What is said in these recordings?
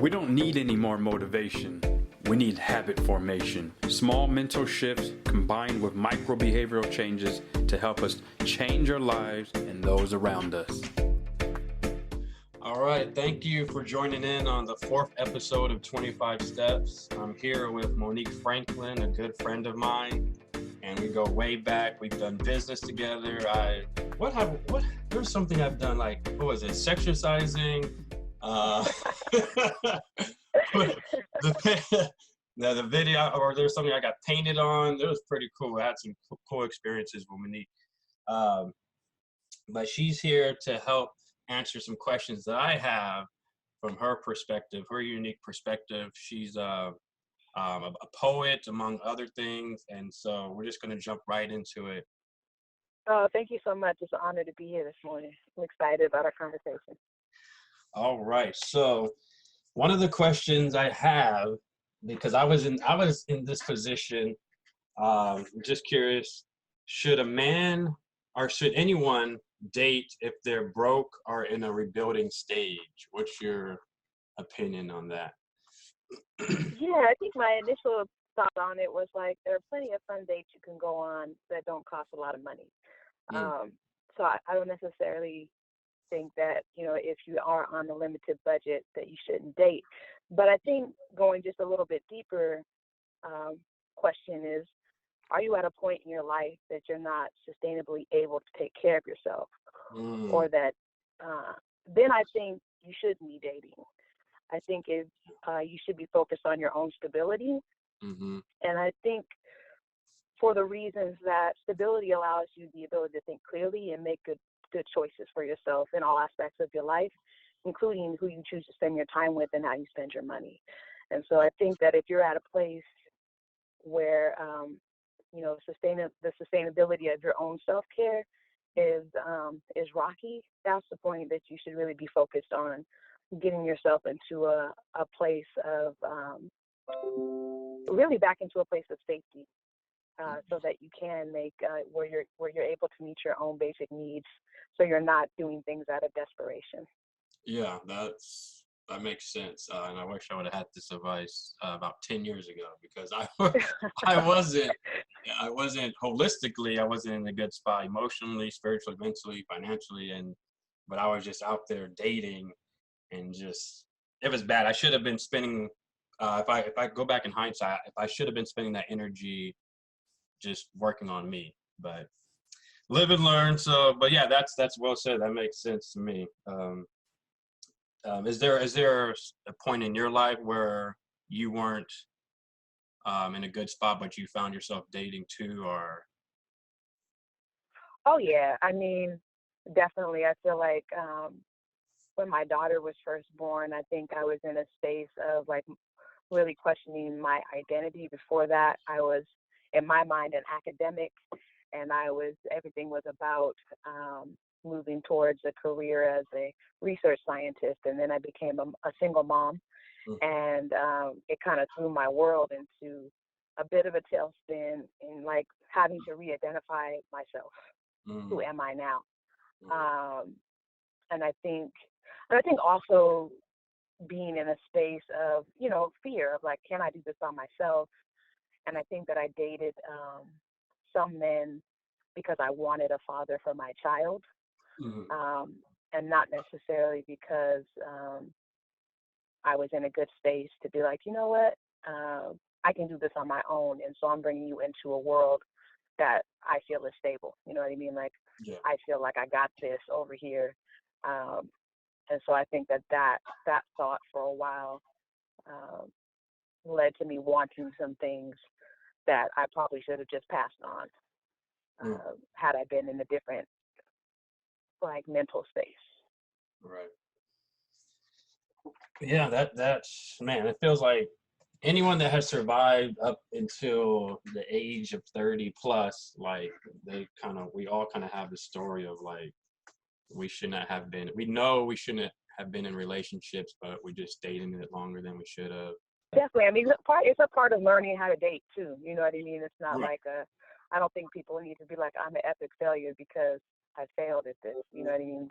We don't need any more motivation. We need habit formation. Small mental shifts combined with micro behavioral changes to help us change our lives and those around us. All right, thank you for joining in on the fourth episode of 25 Steps. I'm here with Monique Franklin, a good friend of mine, and we go way back. We've done business together. There's something I've done, like, what was it, sexercising? The video, or there's something I got painted on. It was pretty cool. I had some cool experiences with Monique. But she's here to help answer some questions that I have from her perspective, her unique perspective. She's a poet, among other things. And so we're just going to jump right into it. Oh, thank you so much. It's an honor to be here this morning. I'm excited about our conversation. All right. So one of the questions I have, because I was in this position, just curious, should a man or should anyone date if they're broke or in a rebuilding stage? What's your opinion on that? Yeah, I think my initial thought on it was like there are plenty of fun dates you can go on that don't cost a lot of money. So I don't necessarily think that, if you are on a limited budget that you shouldn't date. But I think going just a little bit deeper, question is, are you at a point in your life that you're not sustainably able to take care of yourself? Or that, then I think you shouldn't be dating. I think if you should be focused on your own stability. Mm-hmm. And I think for the reasons that stability allows you the ability to think clearly and make good choices for yourself in all aspects of your life, including who you choose to spend your time with and how you spend your money. And so I think that if you're at a place where, the sustainability of your own self-care is rocky, that's the point that you should really be focused on getting yourself into a place of really back into a place of safety, so that you can make where you're able to meet your own basic needs, so you're not doing things out of desperation. Yeah, that makes sense. And I wish I would have had this advice about 10 years ago, because I wasn't holistically, I wasn't in a good spot emotionally, spiritually, mentally, financially, but I was just out there dating, and just, it was bad. I should have been spending, if I go back in hindsight, if I should have been spending that energy just working on me, but live and learn. So, but yeah, that's well said. That makes sense to me. Is there a point in your life where you weren't in a good spot, but you found yourself dating too, or? Oh yeah, I mean, definitely. I feel like when my daughter was first born, I think I was in a space of like really questioning my identity. Before that, I was, in my mind, an academic, and everything was about moving towards a career as a research scientist. And then I became a single mom, and it kind of threw my world into a bit of a tailspin, in like having to re-identify myself. Who am I now? And I think also being in a space of, fear of like, can I do this by myself? And I think that I dated some men because I wanted a father for my child, and not necessarily because I was in a good space to be like, you know what, I can do this on my own. And so I'm bringing you into a world that I feel is stable. You know what I mean? Like, yeah. I feel like I got this over here. And so I think that thought for a while led to me wanting some things that I probably should have just passed on, had I been in a different, like, mental space. Right. Yeah, that's, man, it feels like anyone that has survived up until the age of 30 plus, like, we all kind of have the story of like, we shouldn't have been in relationships, but we just dated it longer than we should have. Definitely. I mean, it's a part of learning how to date too. You know what I mean? It's not like I don't think people need to be like, I'm an epic failure because I failed at this. You know what I mean?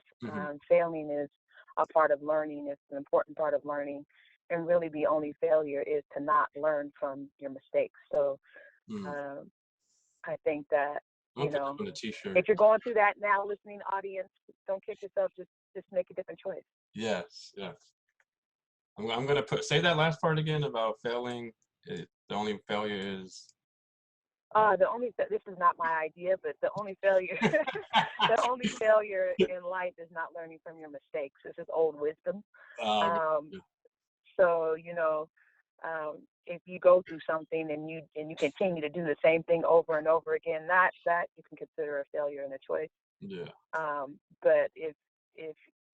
Failing is a part of learning. It's an important part of learning. and really the only failure is to not learn from your mistakes. So Mm. um, I think that, I'm you gonna put know, that on a t-shirt. if you're going through that now, listening audience, don't kick yourself. Just make a different choice. Yes, yes. I'm gonna say that last part again about failing. The only failure is. This is not my idea, but the only failure, the only failure in life is not learning from your mistakes. This is old wisdom. uh, Um, so if you go through something and you continue to do the same thing over and over again, that you can consider a failure and a choice. yeah. But if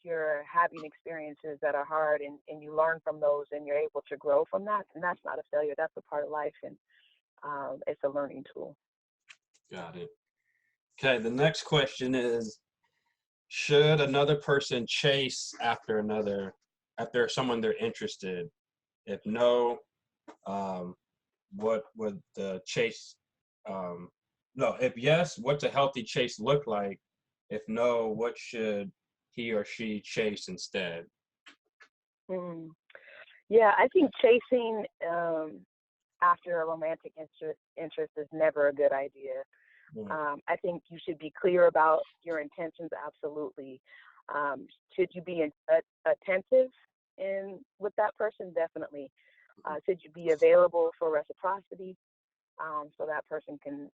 you're having experiences that are hard and you learn from those and you're able to grow from that, then that's not a failure. That's a part of life, and it's a learning tool. Got it. Okay, the next question is, should another person chase after someone they're interested? If no, what would the chase, no, if yes, what's a healthy chase look like? If no, what should he or she chase instead? Mm. Yeah, I think chasing after a romantic interest is never a good idea. Mm, I think you should be clear about your intentions. Absolutely. Should you be attentive with that person? Definitely. Should you be available for reciprocity, so that person can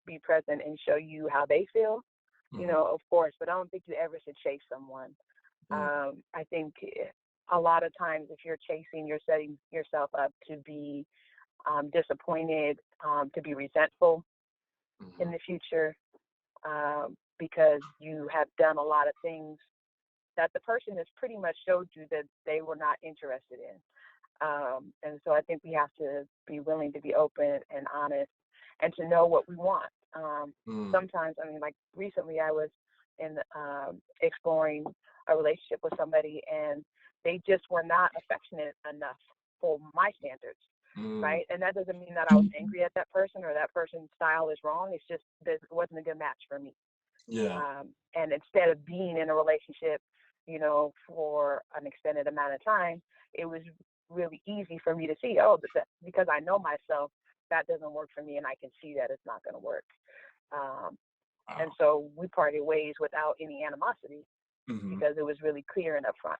be present and show you how they feel? mhm, Of course, but I don't think you ever should chase someone. mm, I think a lot of times if you're chasing, you're setting yourself up to be disappointed, to be resentful in mhm, the future, because you have done a lot of things that the person has pretty much showed you that they were not interested in. And so I think we have to be willing to be open and honest and to know what we want. mm, Sometimes, I mean, like recently I was in exploring a relationship with somebody and they just were not affectionate enough for my standards. mm, Right. And that doesn't mean that I was angry at that person or that person's style is wrong. It's just that it wasn't a good match for me. yeah. And instead of being in a relationship, for an extended amount of time, it was really easy for me to see, oh, because I know myself, that doesn't work for me, and I can see that it's not going to work. Um, and Wow. so we parted ways without any animosity Hmm. because it was really clear and upfront.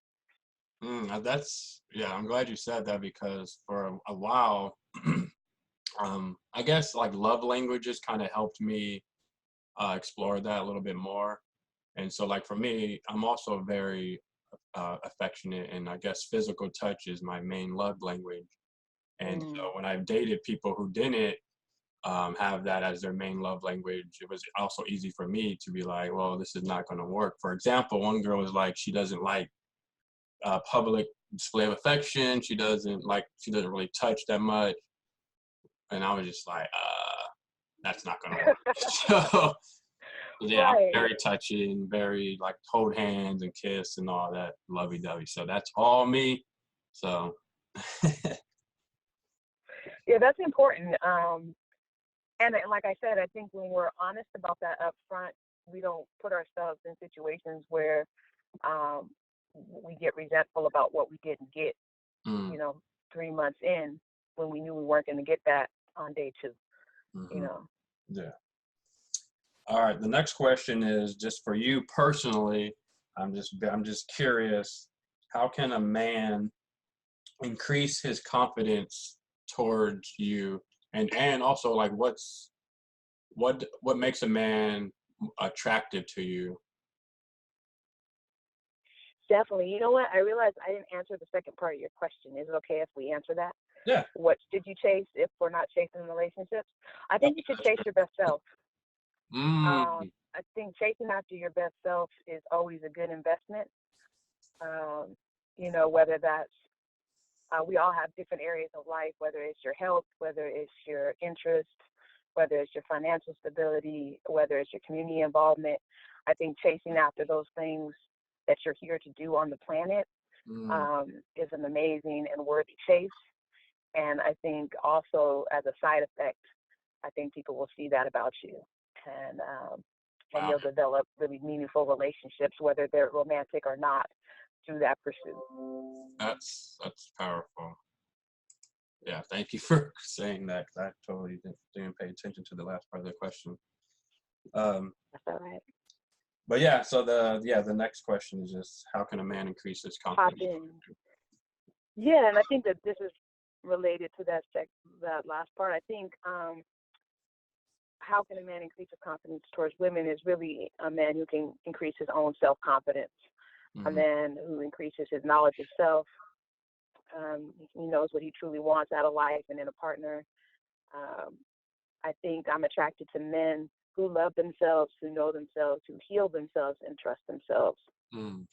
Yeah, I'm glad you said that because for a while, I guess like love languages kind of helped me explore that a little bit more. And so, like for me, I'm also very affectionate, and I guess physical touch is my main love language. And Mm. so, when I've dated people who didn't have that as their main love language, it was also easy for me to be like, well, this is not going to work. For example, one girl was like, she doesn't like public display of affection. She doesn't really touch that much. And I was just like, that's not going to work. So, yeah, I'm Right. very touching, very like hold hands and kiss and all that lovey dovey. So that's all me. So, Yeah, that's important. And like I said, I think when we're honest about that up front, we don't put ourselves in situations where um, we get resentful about what we didn't get, mm, you know, 3 months in when we knew we weren't going to get that on day two, you hmm, know. yeah. All right. The next question is just for you personally. I'm just curious. How can a man increase his confidence towards you, and also like what makes a man attractive to you? Definitely. You know what? I realized I didn't answer the second part of your question. Is it okay if we answer that? Yeah. What should you chase if we're not chasing relationships? I think you should That's chase great. your best self. Mm, I think chasing after your best self is always a good investment. Whether that's we all have different areas of life, whether it's your health, whether it's your interest, whether it's your financial stability, whether it's your community involvement. I think chasing after those things that you're here to do on the planet mm, is an amazing and worthy chase. And I think also as a side effect, I think people will see that about you, and wow. you'll develop really meaningful relationships, whether they're romantic or not. through that pursuit. That's powerful. Yeah, thank you for saying that, 'cause I totally didn't pay attention to the last part of the question. Um, That's all right. but yeah, so the next question is just how can a man increase his Pop confidence? in. Yeah, and I think that this is related to that last part. I think how can a man increase his confidence towards women is really a man who can increase his own self-confidence, a Mm-hmm. man who increases his knowledge of self. He knows what he truly wants out of life and in a partner. Um, I think I'm attracted to men who love themselves, who know themselves, who heal themselves and trust themselves. Mm,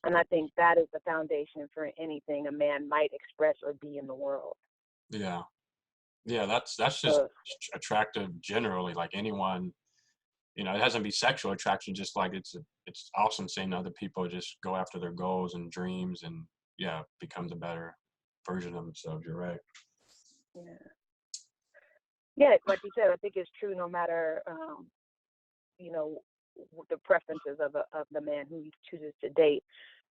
And I think that is the foundation for anything a man might express or be in the world. yeah, yeah, that's just So attractive generally. Like anyone, it hasn't to be sexual attraction. Just like it's awesome seeing other people just go after their goals and dreams, and yeah, becomes a better version of themselves. You're right. yeah, yeah, like you said, I think it's true no matter you know the preferences of the man who he chooses to date.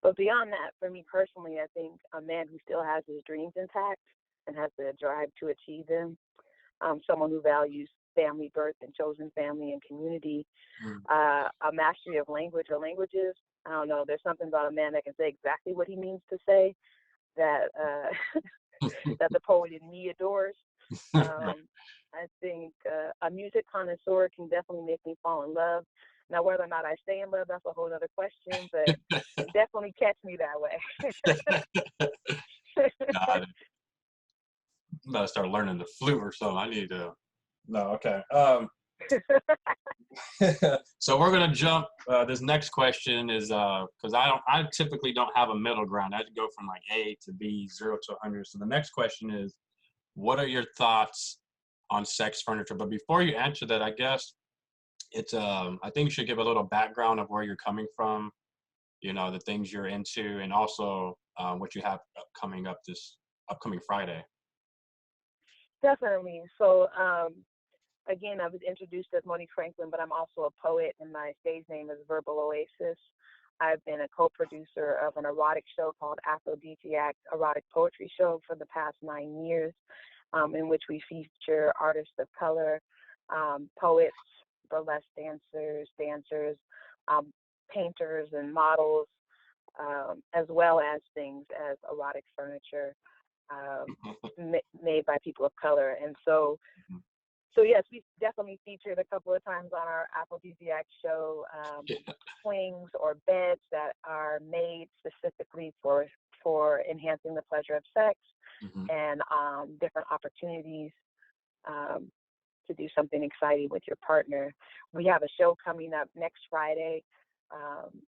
But beyond that, for me personally, I think a man who still has his dreams intact and has the drive to achieve them, someone who values family, birth, and chosen family and community, Mm. a mastery of language or languages. I don't know. There's something about a man that can say exactly what he means to say that that the poet in me adores. Right. I think a music connoisseur can definitely make me fall in love. Now, whether or not I stay in love, that's a whole other question, but can definitely catch me that way. Got it. I'm about to start learning the flute or something. I need to. No, okay. So we're gonna jump. This next question is because I typically don't have a middle ground. I have to go from like A to B, 0 to 100. So the next question is, what are your thoughts on sex furniture? But before you answer that, I guess it's I think you should give a little background of where you're coming from. The things you're into, and also what you have coming up this upcoming Friday. Definitely. So, again, I was introduced as Monique Franklin, but I'm also a poet, and my stage name is Verbal Oasis. I've been a co-producer of an erotic show called Aphrodisiac Erotic Poetry Show for the past 9 years, in which we feature artists of color, poets, burlesque dancers, um, painters, and models, as well as things as erotic furniture made by people of color. And so yes, we definitely featured a couple of times on our Aphrodisiac show, Yeah. swings or beds that are made specifically for enhancing the pleasure of sex, Hmm. and different opportunities um, to do something exciting with your partner. We have a show coming up next Friday. Um,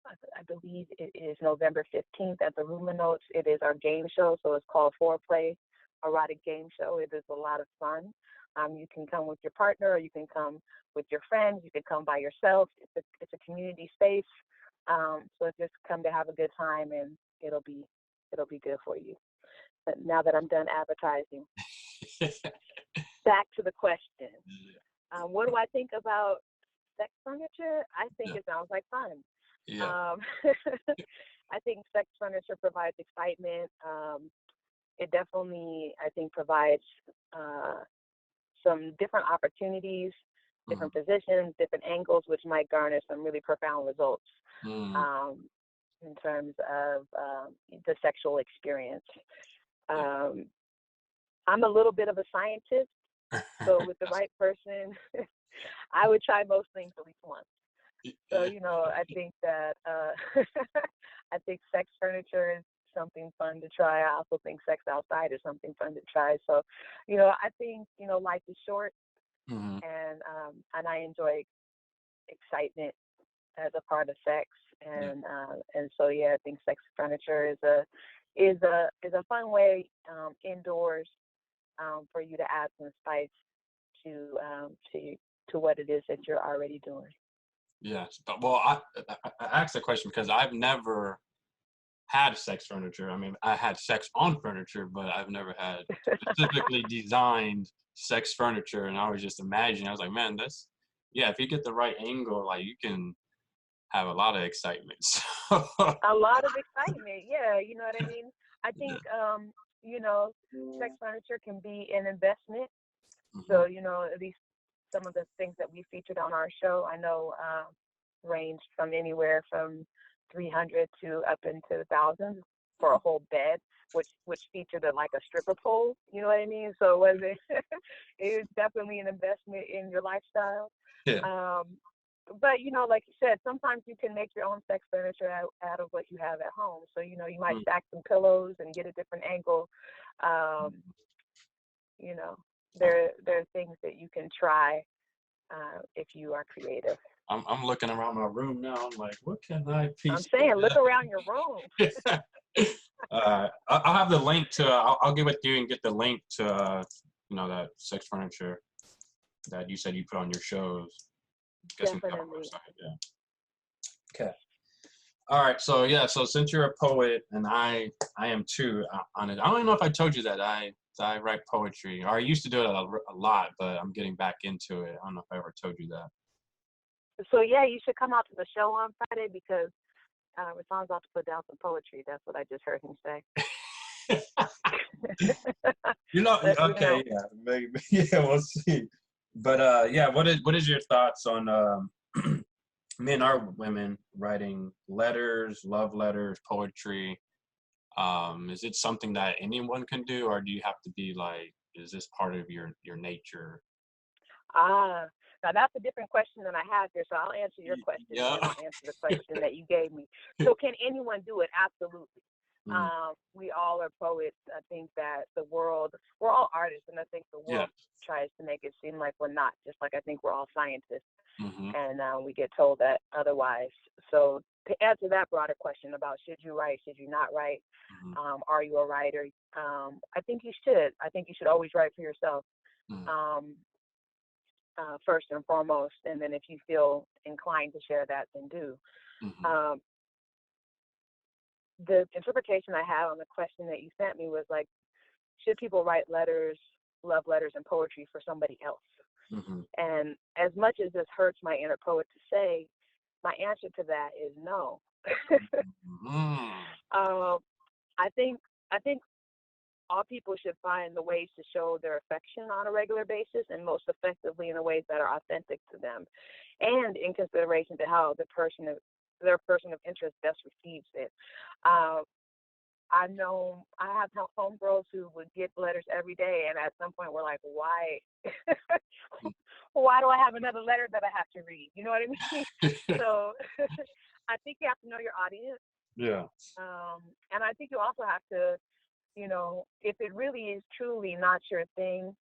I believe it is November 15th at the Ruma Notes. It is our game show, so it's called Foreplay Erotic Game Show. It is a lot of fun. You can come with your partner, or you can come with your friends. You can come by yourself. It's a community space, so just come to have a good time, and it'll be good for you. But now that I'm done advertising, back to the question. What do I think about sex furniture? I think Yeah. it sounds like fun. Yeah. Um, I think sex furniture provides excitement. It definitely, I think, provides some different opportunities, Mhm. different positions, different angles, which might garner some really profound results Mm. um, in terms of the sexual experience. Yeah. Um, I'm a little bit of a scientist, so with the right person, I would try most things at least once. So, Yeah. I think that I think sex furniture is something fun to try. I also think sex outside is something fun to try. So, I think life is short, Mhm. and I enjoy excitement as a part of sex, Yeah. and so yeah, I think sex furniture is a fun way indoors for you to add some spice to to what it is that you're already doing. Yes. But well, I asked the question because I've never had sex furniture. I mean, I had sex on furniture, but I've never had specifically designed sex furniture. And I was just imagining, I was like, man, yeah, if you get the right angle, like you can have a lot of excitement. A lot of excitement. Yeah, you know what I mean? I think, you know, sex furniture can be an investment. Mhm. So, you know, at least some of the things that we featured on our show, I know ranged from anywhere from 300 to up into thousands for a whole bed, which featured like a stripper pole. You know what I mean? So it wasn't. It was definitely an investment in your lifestyle. Yeah. Um, but you know, like you said, sometimes you can make your own sex furniture out of what you have at home. So you know, you might Mm. stack some pillows and get a different angle. Um, you know, there are things that you can try if you are creative. I'm looking around my room now. I'm like, what can I I'm piece saying, look together? around your room. I'll have the link to. I'll get with you and get the link to. You know, that sex furniture that you said you put on your shows. Guess we got our Definitely. website. Yeah. Okay. All right. So yeah. So since you're a poet and I am too. On it. I don't know if I told you that I write poetry. Or I used to do it a lot, but I'm getting back into it. I don't know if I ever told you that. So yeah, you should come out to the show on Friday because Rashawn's about to put down some poetry. That's what I just heard him say. You know, Let you okay, know. yeah, maybe, yeah, we'll see. But yeah, what is your thoughts on men or women writing letters, love letters, poetry? Is it something that anyone can do, or do you have to be like, is this part of your nature? Ah, now that's a different question than I have here. So I'll answer your question and Yeah. then I'll answer the question that you gave me. So can anyone do it? Absolutely. Mm, We all are poets. I think that the world, we're all artists, and I think the yeah. world tries to make it seem like we're not, just like I think we're all scientists, Mm-hmm. and we get told that otherwise. So to answer that broader question about should you write, should you not write, Mm-hmm. are you a writer? I think you should. I think you should always write for yourself. Mm-hmm. Um, First and foremost, and then if you feel inclined to share that, then do. Mm-hmm. Um, the interpretation I had on the question that you sent me was like, should people write letters, love letters, and poetry for somebody else? Mm-hmm. And as much as this hurts my inner poet to say, my answer to that is no. Mm-hmm. I think I think all people should find the ways to show their affection on a regular basis, and most effectively in the ways that are authentic to them, and in consideration to how their person of interest best receives it. Uh, I have homegirls who would get letters every day, and at some point we're like, why? Why do I have another letter that I have to read? You know what I mean? So I think you have to know your audience, Yeah. and I think you also have to, you know, if it really is truly not your thing,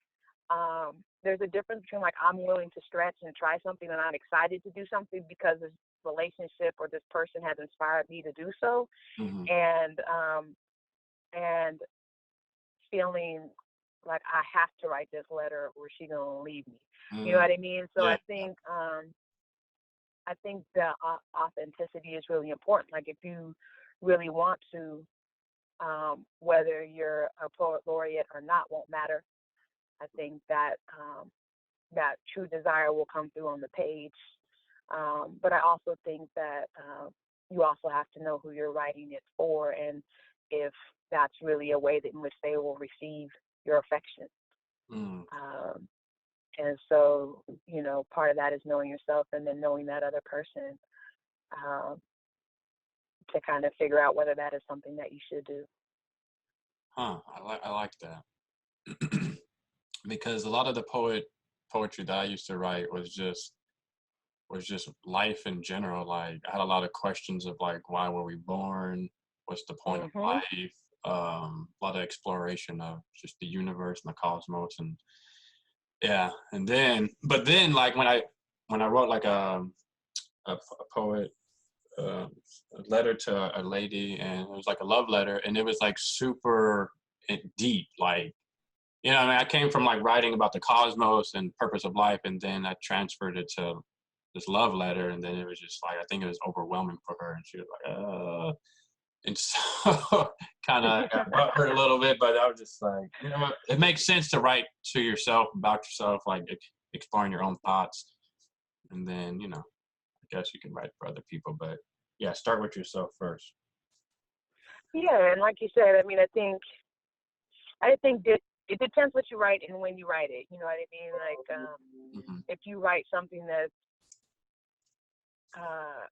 there's a difference between like I'm willing to stretch and try something and I'm excited to do something because this relationship or this person has inspired me to do so, Mm-hmm. and and feeling like I have to write this letter or she's gonna leave me. You know Mm-hmm. what I mean? So Yeah. I think the authenticity is really important. Like if you really want to, whether you're a poet laureate or not won't matter. I think that that true desire will come through on the page. But I also think that you also have to know who you're writing it for and if that's really a way that in which they will receive your affection. Mm. Um, and so, you know, part of that is knowing yourself and then knowing that other person um, to kind of figure out whether that is something that you should do. Huh. I like that. Because a lot of the poetry that I used to write was just life in general. Like I had a lot of questions of like why were we born? What's the point of Hmm. life? A lot of exploration of just the universe and the cosmos and yeah. And then but then like when I wrote like a poet a letter to a lady and it was like a love letter and it was like super deep like I mean, I came from like writing about the cosmos and purpose of life, and then I transferred it to this love letter, and then it was just like I think it was overwhelming for her, and she was like, and so kind of got butthurt a little bit, but I was just like, it makes sense to write to yourself about yourself, like exploring your own thoughts, and then I guess you can write for other people, but yeah, start with yourself first. Yeah, and like you said, I mean, I think that it depends what you write and when you write it. You know what I mean? Like, Hmm. if you write something that's, uh,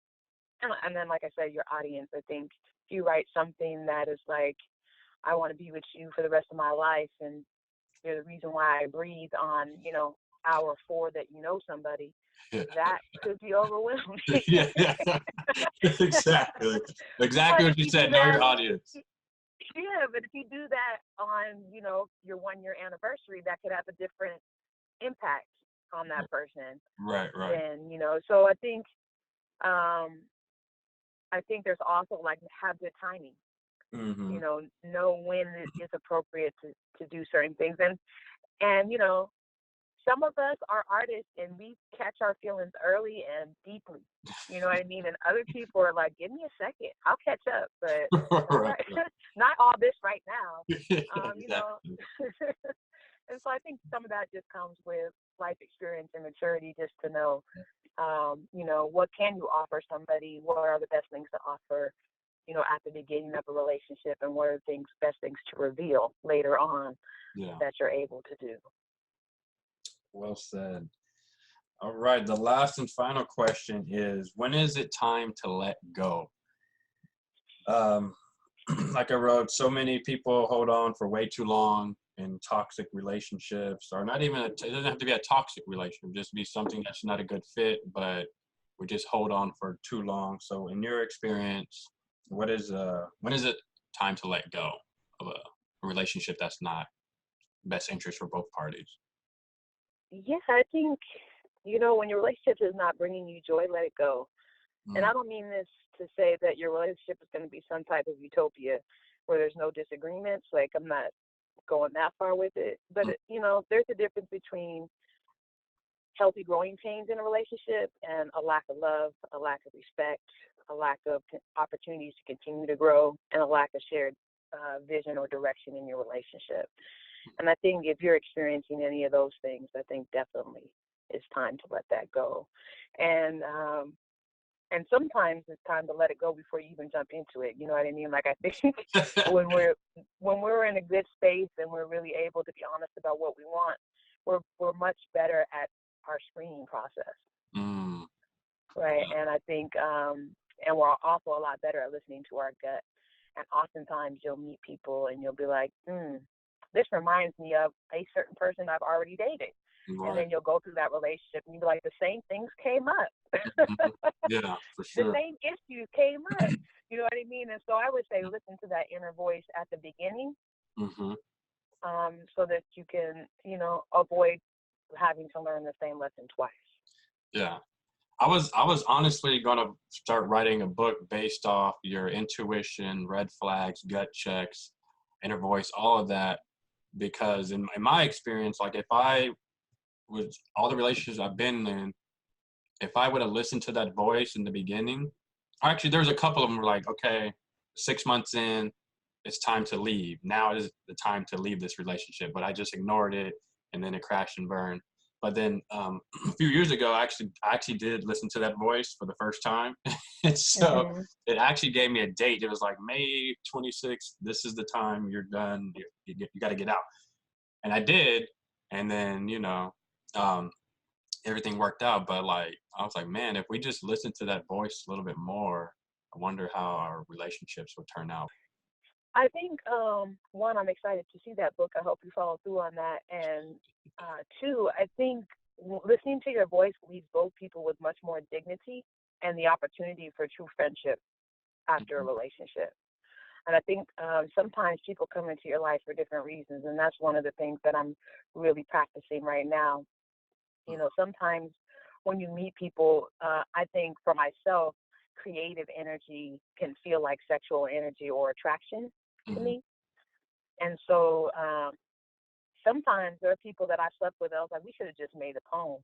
and then like I said, your audience. I think if you write something that is like, I want to be with you for the rest of my life, and you're the reason why I breathe on, hour 4 that you know somebody, Yeah. that could be overwhelming. Yeah, yeah. Exactly. Exactly But what if you you do said. Know that, your audience. yeah, but if you do that on, your 1 year anniversary, that could have a different impact on that person. Right, right. Then, so um, I think there's also like have good timing. Hmm. Know when it is appropriate to do certain things, and some of us are artists and we catch our feelings early and deeply. You know what I mean? And other people are like, give me a second, I'll catch up, but not Right, right, right. not all this right now. You know. Exactly. And so I think some of that just comes with life experience and maturity, just to know, what can you offer somebody? What are the best things to offer, at the beginning of a relationship, and what are best things to reveal later on Yeah. that you're able to do. Well said. All right. The last and final question is, when is it time to let go? Um, like I wrote, so many people hold on for way too long in toxic relationships, or not even, it doesn't have to be a toxic relationship, just be something that's not a good fit, but we just hold on for too long. So in your experience, when is it time to let go of a relationship that's not best interest for both parties? Yeah, I think, when your relationship is not bringing you joy, let it go. And Mm, I don't mean this to say that your relationship is going to be some type of utopia where there's no disagreements. Like, I'm not going that far with it. But, mm, there's a difference between healthy growing pains in a relationship and a lack of love, a lack of respect, a lack of opportunities to continue to grow, and a lack of shared vision or direction in your relationship. And I think if you're experiencing any of those things, I think definitely it's time to let that go. And and sometimes it's time to let it go before you even jump into it. You know what I mean? Like, I think when we're in a good space and we're really able to be honest about what we want, we're much better at our screening process, mm, right? And I think and we're also a lot better at listening to our gut. And oftentimes you'll meet people and you'll be like, this reminds me of a certain person I've already dated. And right. then you'll go through that relationship and you'll be like, the same things came up. Mhm. Yeah, for The sure. same issues came up. You know what I mean? And so I would say listen to that inner voice at the beginning, Hmm. so that you can, avoid having to learn the same lesson twice. Yeah. I was honestly gonna start writing a book based off your intuition, red flags, gut checks, inner voice, all of that. Because in my experience, like if I was all the relationships I've been in, if I would have listened to that voice in the beginning, actually there's a couple of them were like, okay, 6 months in, it's time to leave. Now is the time to leave this relationship. But I just ignored it, and then it crashed and burned. But then a few years ago, I actually did listen to that voice for the first time, and so Hmm. it actually gave me a date. It was like May 26th. This is the time you're done. You got to get out, and I did. And then um, everything worked out. But like I was like, man, if we just listen to that voice a little bit more, I wonder how our relationships would turn out. I think, one, I'm excited to see that book. I hope you follow through on that. And two, I think listening to your voice leaves both people with much more dignity and the opportunity for true friendship after a Mhm. relationship. And I think sometimes people come into your life for different reasons, and that's one of the things that I'm really practicing right now. Sometimes when you meet people, I think for myself, creative energy can feel like sexual energy or attraction to Mhm. me. And so sometimes there are people that I slept with, I was like, we should have just made a poem.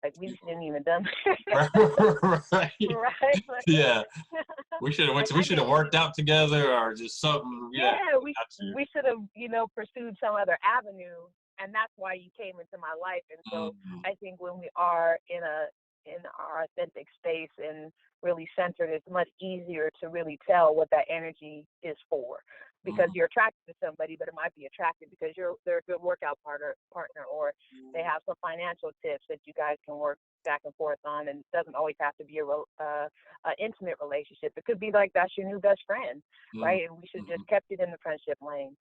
Like, we shouldn't even done Right. right? Like, Yeah. We should have like we I should have didn't worked even, out together or just something. Yeah. yeah, Got you. we should have, pursued some other avenue, and that's why you came into my life. And so Mhm. I think when we are in a in our authentic space and really centered, it's much easier to really tell what that energy is for, because Mm-hmm. you're attracted to somebody, but it might be attracted because they're a good workout partner, or they have some financial tips that you guys can work back and forth on, and it doesn't always have to be a intimate relationship. It could be like that's your new best friend, right? And we should just kept it in the friendship lane.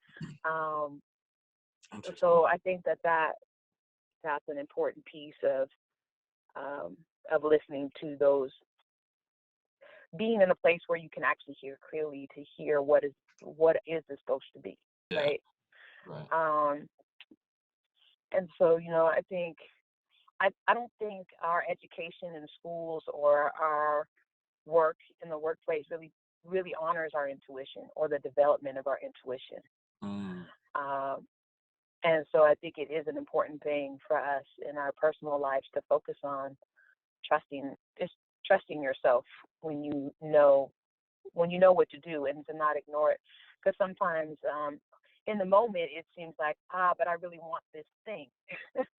Um, Interesting. so I think that's an important piece of listening to those, being in a place where you can actually hear clearly, to hear what is this supposed to be, Yeah. right? Right. And so, I think I don't think our education in schools or our work in the workplace really honors our intuition or the development of our intuition. Mm. Um, and so I think it is an important thing for us in our personal lives to focus on just trusting yourself when you know what to do, and to not ignore it. Because sometimes in the moment it seems like, but I really want this thing.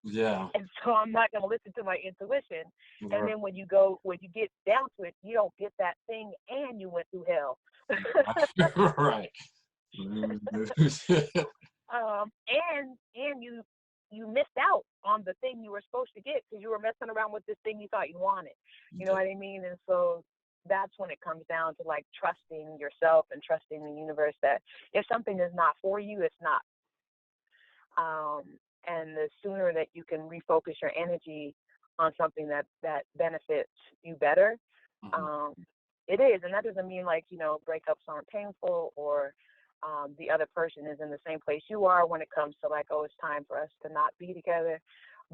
Yeah. And so I'm not going to listen to my intuition. And Right. then when you get down to it, you don't get that thing, and you went through hell. Right. And you missed out on the thing you were supposed to get because you were messing around with this thing you thought you wanted. You know what I mean? And so that's when it comes down to like trusting yourself and trusting the universe that if something is not for you, it's not. And the sooner that you can refocus your energy on something that benefits you better, it is. And that doesn't mean like, breakups aren't painful, or the other person is in the same place you are when it comes to like, oh, it's time for us to not be together.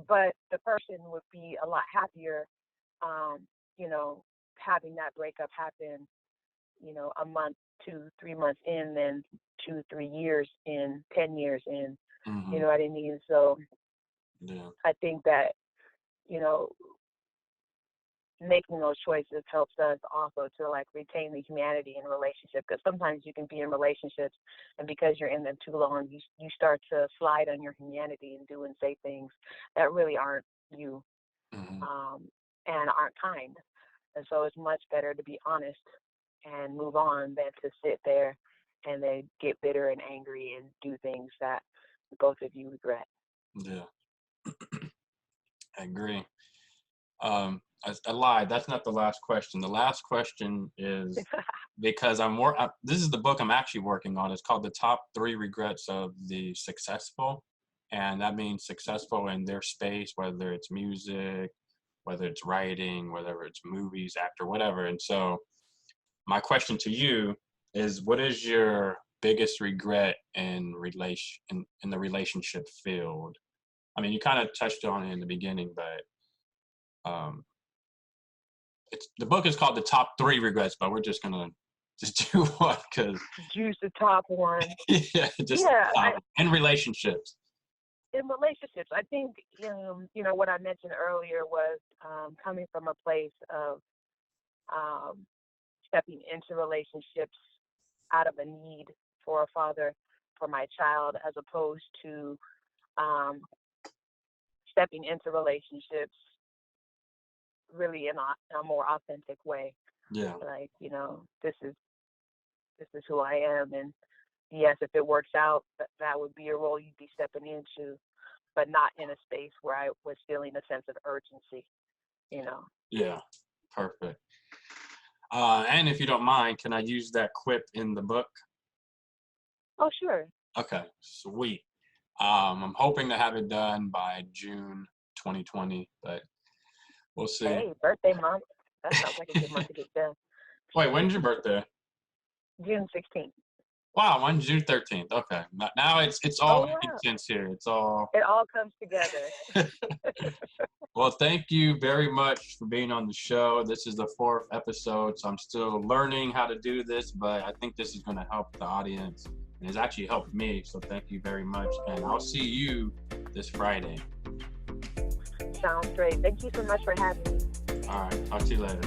But the person would be a lot happier, having that breakup happen, a month, 2-3 months in, than 2-3 years in, 10 years in. You know what I mean? So Yeah. I think that, making those choices helps us also to like retain the humanity in a relationship, because sometimes you can be in relationships and because you're in them too long, you start to slide on your humanity and do and say things that really aren't you, and aren't kind. And so it's much better to be honest and move on than to sit there and then get bitter and angry and do things that both of you regret. Yeah. I agree. I lied. That's not the last question. The last question is, because this is the book I'm actually working on. It's called The Top 3 Regrets of the Successful. And that means successful in their space, whether it's music, whether it's writing, whether it's movies, actor, whatever. And so my question to you is, what is your biggest regret in the relationship field? I mean, you kind of touched on it in the beginning, but the book is called The Top 3 Regrets, but we're just gonna just do one because Choose the top one. yeah, just in relationships. In relationships, I think what I mentioned earlier was coming from a place of stepping into relationships out of a need for a father for my child, as opposed to stepping into relationships really in a more authentic way. Yeah. Like, this is who I am, and yes, if it works out, that would be a role you'd be stepping into, but not in a space where I was feeling a sense of urgency. Yeah. Perfect. And if you don't mind, can I use that quip in the book? Oh, sure. Okay, sweet. I'm hoping to have it done by June 2020, but we'll see. Hey, birthday month. That sounds like a good month to get done. Wait, when's your birthday? June 16th. Wow, mine's June 13th. Okay, now it's all making sense here. It all comes together. Well, thank you very much for being on the show. This is the 4th episode, so I'm still learning how to do this, but I think this is going to help the audience, and it's actually helped me. So thank you very much, and I'll see you this Friday. Sounds great. Thank you so much for having me. All right, talk to you later.